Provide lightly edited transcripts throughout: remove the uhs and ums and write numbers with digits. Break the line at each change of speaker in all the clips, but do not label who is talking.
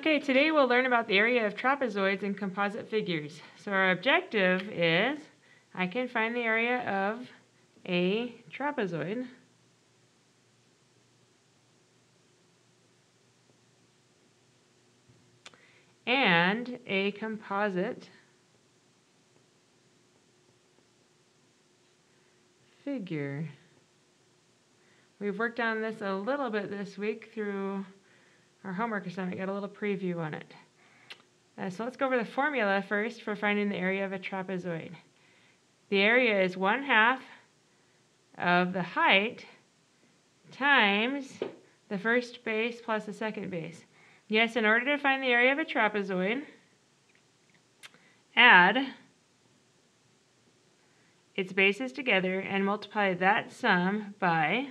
Okay, today we'll learn about the area of trapezoids and composite figures. So our objective is, I can find the area of a trapezoid and a composite figure. We've worked on this a little bit this week through our homework assignment. Got a little preview on it. So let's go over the formula first for finding the area of a trapezoid. The area is 1/2 of the height times the first base plus the second base. Yes, in order to find the area of a trapezoid, add its bases together and multiply that sum by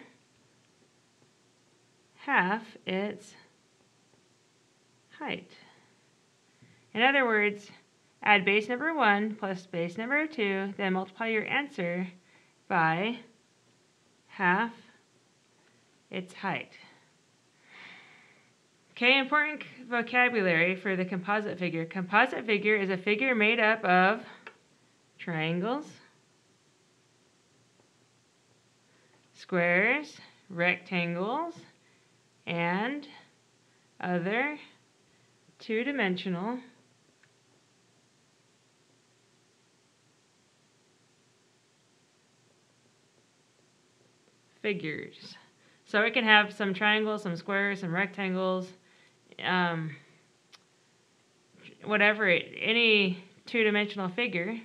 half its height. In other words, add base number 1 plus base number 2, then multiply your answer by half its height. Okay, important vocabulary for the composite figure. Composite figure is a figure made up of triangles, squares, rectangles, and other two-dimensional figures. So it can have some triangles, some squares, some rectangles, any two-dimensional figure,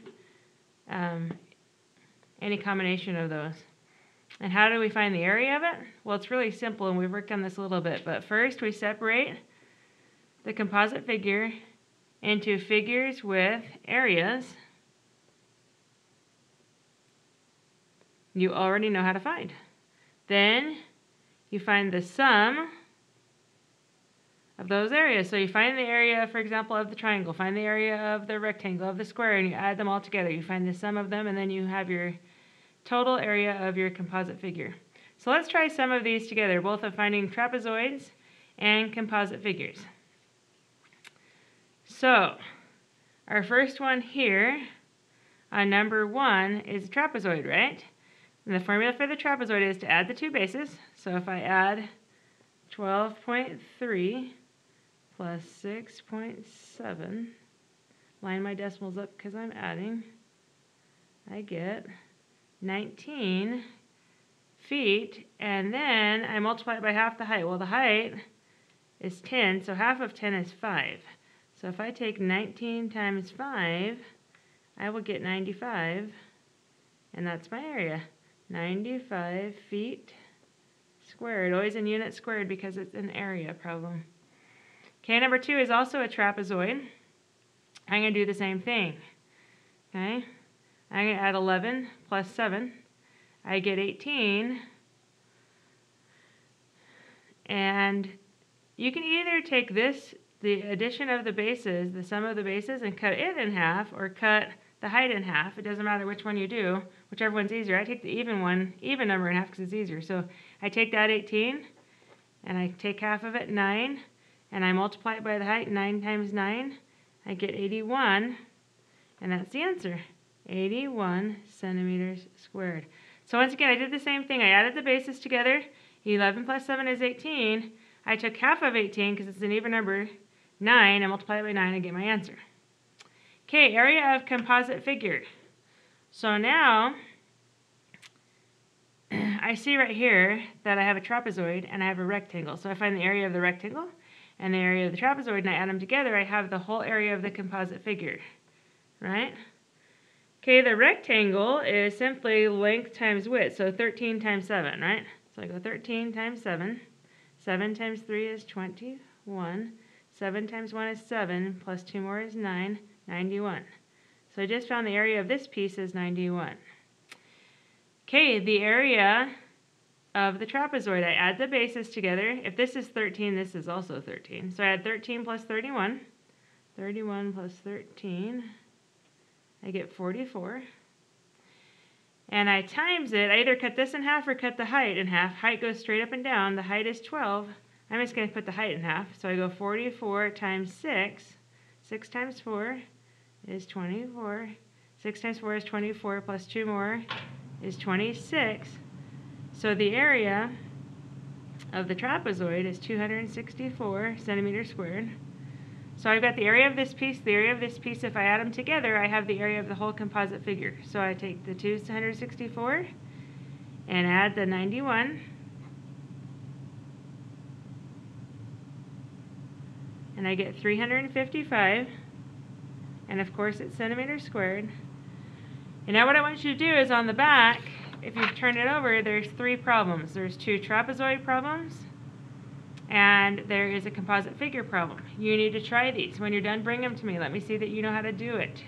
any combination of those. And how do we find the area of it? Well, it's really simple, and we've worked on this a little bit. But first, we separate the composite figure into figures with areas you already know how to find. Then you find the sum of those areas. So you find the area, for example, of the triangle, find the area of the rectangle, of the square, and you add them all together. You find the sum of them, and then you have your total area of your composite figure. So let's try some of these together, both of finding trapezoids and composite figures. So our first one here on number 1 is a trapezoid, right? And the formula for the trapezoid is to add the two bases. So if I add 12.3 plus 6.7, line my decimals up because I'm adding, I get 19 feet, and then I multiply it by half the height. Well, the height is 10, so half of 10 is 5. So if I take 19 times 5, I will get 95, and that's my area. 95 feet squared, always in units squared because it's an area problem. Okay, number 2 is also a trapezoid. I'm going to do the same thing. Okay, I'm going to add 11 plus 7. I get 18. And you can either take this, the addition of the bases, the sum of the bases, and cut it in half, or cut the height in half. It doesn't matter which one you do, whichever one's easier. I take the even number in half because it's easier. So I take that 18, and I take half of it, 9, and I multiply it by the height, 9 times 9. I get 81, and that's the answer, 81 centimeters squared. So once again, I did the same thing. I added the bases together. 11 plus 7 is 18. I took half of 18 because it's an even number, 9, and multiply it by 9 and get my answer. Okay, area of composite figure. So now I see right here that I have a trapezoid and I have a rectangle. So I find the area of the rectangle and the area of the trapezoid, and I add them together. I have the whole area of the composite figure, right? Okay, the rectangle is simply length times width, so 13 times 7, right? So I go 13 times 7. 7 times 3 is 21. 7 times 1 is 7, plus 2 more is 9, 91. So I just found the area of this piece is 91. Okay, the area of the trapezoid, I add the bases together. If this is 13, this is also 13. So I add 13 plus 31. 31 plus 13, I get 44. And I times it. I either cut this in half or cut the height in half. Height goes straight up and down. The height is 12. I'm just going to put the height in half. So I go 44 times 6. 6 times 4 is 24. 6 times 4 is 24 plus 2 more is 26. So the area of the trapezoid is 264 centimeters squared. So I've got the area of this piece, the area of this piece. If I add them together, I have the area of the whole composite figure. So I take the 264 and add the 91. And I get 355. And of course it's centimeters squared. And now what I want you to do is on the back, if you turn it over, there's 3 problems. There's 2 trapezoid problems, and there is a composite figure problem. You need to try these. When you're done, bring them to me. Let me see that you know how to do it.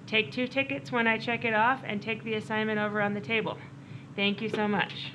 Take 2 tickets when I check it off, and take the assignment over on the table. Thank you so much.